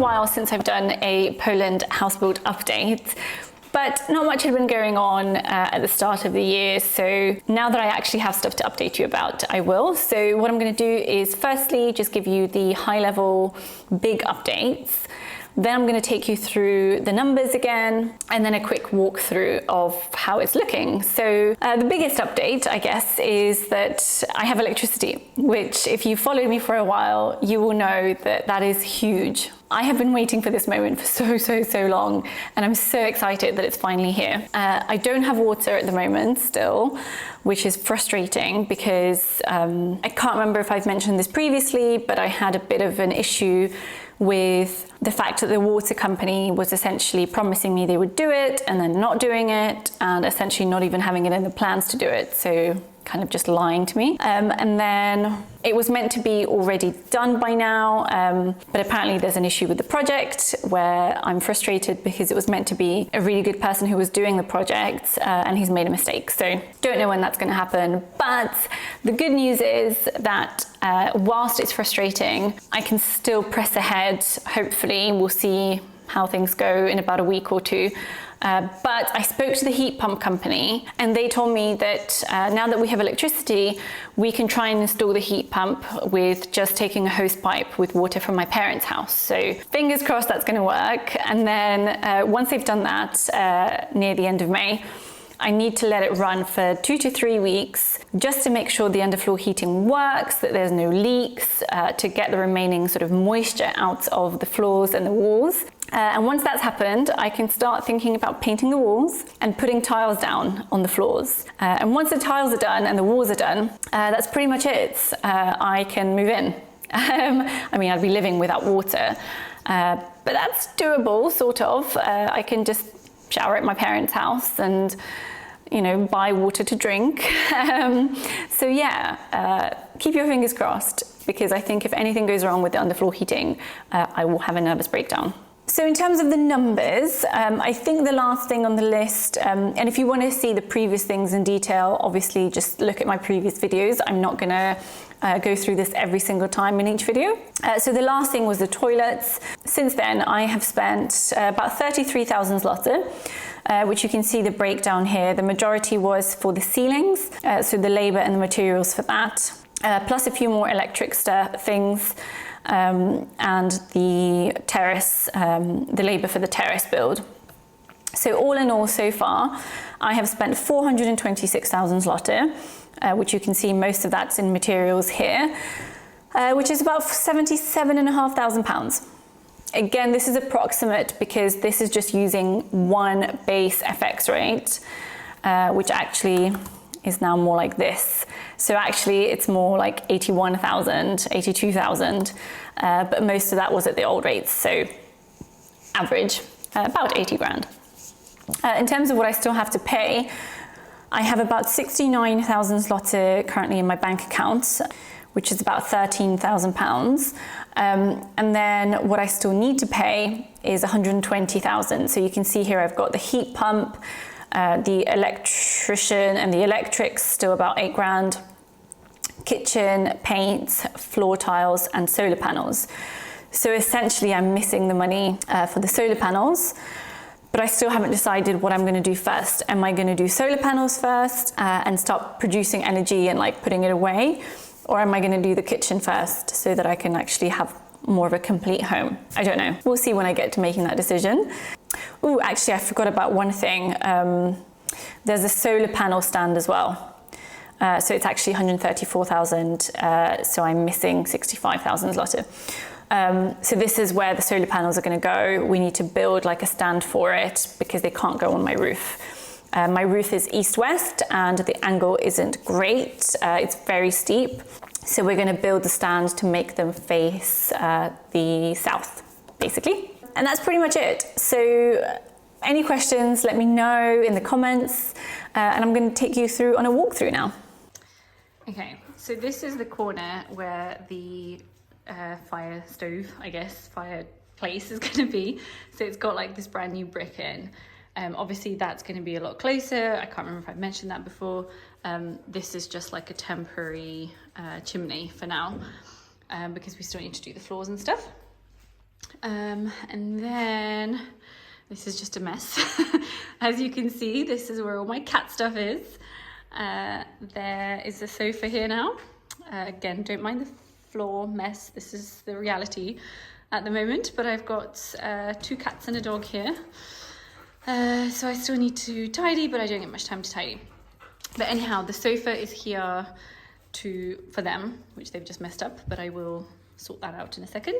while since I've done a Poland house build update, but not much had been going on at the start of the year. So now that I actually have stuff to update you about, I will. So what I'm going to do is firstly just give you the high level big updates. Then I'm going to take you through the numbers again, and then a quick walkthrough of how it's looking. So the biggest update, I guess, is that I have electricity, which if you followed me for a while, you will know that that is huge. I have been waiting for this moment for so long, and I'm so excited that it's finally here. I don't have water at the moment still, which is frustrating because I can't remember if I've mentioned this previously, but I had a bit of an issue with the fact that the water company was essentially promising me they would do it and then not doing it, and essentially not even having it in the plans to do it. So kind of just lying to me. And then it was meant to be already done by now, but apparently there's an issue with the project where I'm frustrated because it was meant to be a really good person who was doing the project, and he's made a mistake. So don't know when that's going to happen. But the good news is that whilst it's frustrating, I can still press ahead. Hopefully we'll see how things go in about a week or two. But I spoke to the heat pump company, and they told me that now that we have electricity, we can try and install the heat pump with just taking a hose pipe with water from my parents' house. So fingers crossed that's going to work. And then once they've done that near the end of May, I need to let it run for 2 to 3 weeks just to make sure the underfloor heating works, that there's no leaks, to get the remaining sort of moisture out of the floors and the walls. And once that's happened, I can start thinking about painting the walls and putting tiles down on the floors. And once the tiles are done and the walls are done, that's pretty much it. I can move in. I mean, I'd be living without water, but that's doable, sort of. I can just shower at my parents' house and, you know, buy water to drink. So yeah, keep your fingers crossed, because I think if anything goes wrong with the underfloor heating, I will have a nervous breakdown. So in terms of the numbers, I think the last thing on the list, and if you want to see the previous things in detail, obviously just look at my previous videos. I'm not going to go through this every single time in each video. So the last thing was the toilets. Since then, I have spent about 33,000 zloty, which you can see the breakdown here. The majority was for the ceilings, so the labor and the materials for that, plus a few more electric things. And the terrace, the labor for the terrace build. So all in all, so far, I have spent 426,000 zloty, which you can see most of that's in materials here, which is about 77,500 pounds. Again, this is approximate because this is just using one base FX rate, which actually is now more like this. So actually it's more like 81,000, 82,000, but most of that was at the old rates. So average, about 80 grand. In terms of what I still have to pay, I have about 69,000 zloty currently in my bank account, which is about 13,000 pounds. And then what I still need to pay is 120,000. So you can see here I've got the heat pump, the electrician and the electrics, still about 8 grand, kitchen, paint, floor tiles and solar panels. So essentially I'm missing the money for the solar panels, but I still haven't decided what I'm going to do first. Am I going to do solar panels first and start producing energy and like putting it away? Or am I going to do the kitchen first so that I can actually have more of a complete home? I don't know. We'll see when I get to making that decision. Oh, actually, I forgot about one thing. There's a solar panel stand as well. So it's actually 134,000. So I'm missing 65,000 zloty. So this is where the solar panels are going to go. We need to build like a stand for it because they can't go on my roof. My roof is east-west and the angle isn't great. It's very steep. So we're going to build the stand to make them face the south, basically. And that's pretty much it. So any questions, let me know in the comments. And I'm going to take you through on a walkthrough now. Okay, so this is the corner where the fire stove, I guess, fireplace is going to be. So it's got like this brand new brick in. Obviously that's going to be a lot closer. I can't remember if I've mentioned that before. This is just like a temporary chimney for now, because we still need to do the floors and stuff. And then this is just a mess. As you can see, this is where all my cat stuff is. There is a sofa here now. Again, don't mind the floor mess. This is the reality at the moment, but I've got 2 cats and a dog here. So I still need to tidy, but I don't get much time to tidy. But anyhow, the sofa is here for them, which they've just messed up, but I will sort that out in a second.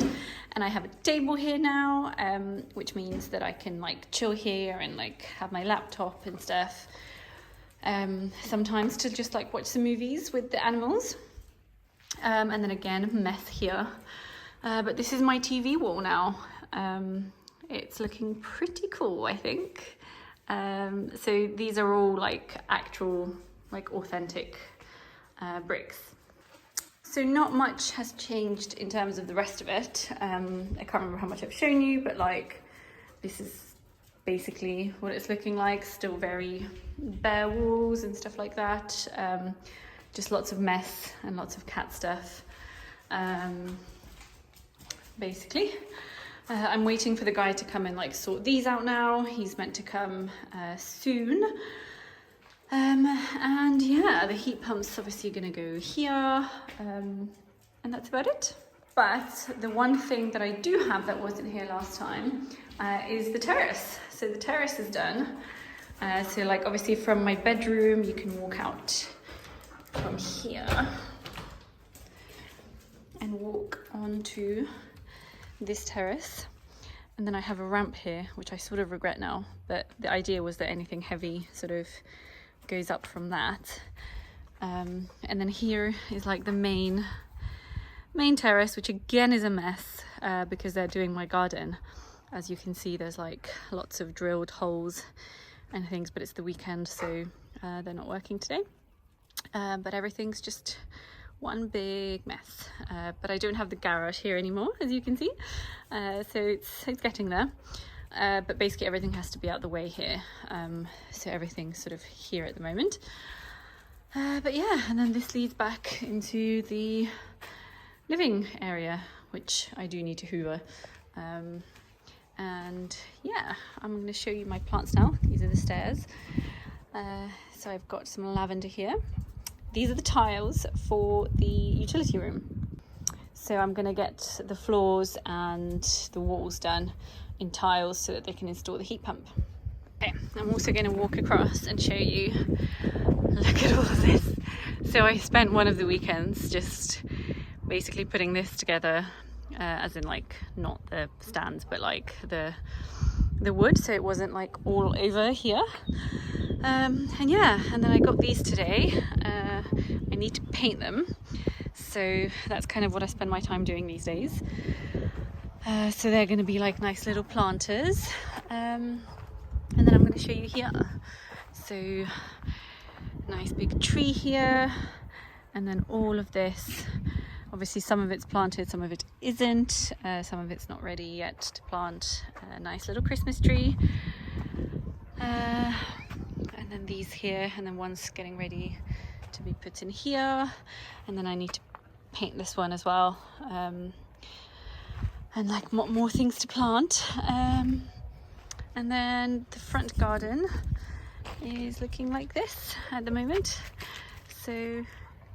And I have a table here now, which means that I can like chill here and like have my laptop and stuff. Sometimes to just like watch some movies with the animals. And then again, mess here. But this is my TV wall now. It's looking pretty cool, I think. So these are all like actual, like authentic bricks. So not much has changed in terms of the rest of it. I can't remember how much I've shown you, but like this is basically what it's looking like. Still very bare walls and stuff like that. Just lots of mess and lots of cat stuff. Basically. I'm waiting for the guy to come and like sort these out now. He's meant to come soon. And yeah, the heat pump's obviously gonna go here, and that's about it. But the one thing that I do have that wasn't here last time is the terrace. So the terrace is done. So like obviously from my bedroom, you can walk out from here and walk onto this terrace. And then I have a ramp here, which I sort of regret now, but the idea was that anything heavy sort of goes up from that. And then here is like the main terrace, which again is a mess because they're doing my garden. As you can see, there's like lots of drilled holes and things, but it's the weekend, so they're not working today. But everything's just one big mess. But I don't have the garage here anymore, as you can see. So it's getting there. But basically everything has to be out the way here. So everything's sort of here at the moment. But yeah, and then this leads back into the living area, which I do need to hoover. And yeah, I'm going to show you my plants now. These are the stairs. So I've got some lavender here. These are the tiles for the utility room. So I'm going to get the floors and the walls done in tiles so that they can install the heat pump. Okay, I'm also going to walk across and show you, look at all of this. So I spent one of the weekends just basically putting this together, as in like not the stands, but like the wood, so it wasn't like all over here. And yeah, and then I got these today. I need to paint them, so that's kind of what I spend my time doing these days. So they're going to be like nice little planters, and then I'm going to show you here. So nice big tree here, and then all of this. Obviously some of it's planted, some of it isn't, some of it's not ready yet to plant. A nice little Christmas tree, and then these here, and then one's getting ready to be put in here, and then I need to paint this one as well, and like more things to plant. And then the front garden is looking like this at the moment. So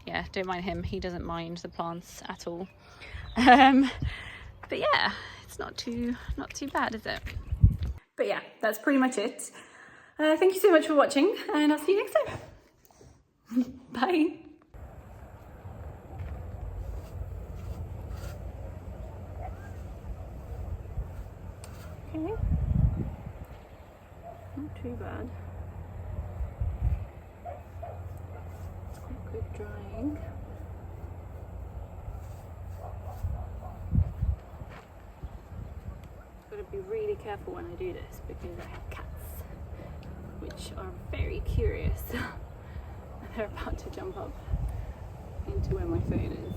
yeah, don't mind him, he doesn't mind the plants at all. But yeah, it's not too bad, is it? But yeah, that's pretty much it. Thank you so much for watching, and I'll see you next time. Bye. Okay, not too bad. It's quite quick drying. Got to be really careful when I do this because I have cats, which are very curious. They're about to jump up into where my phone is.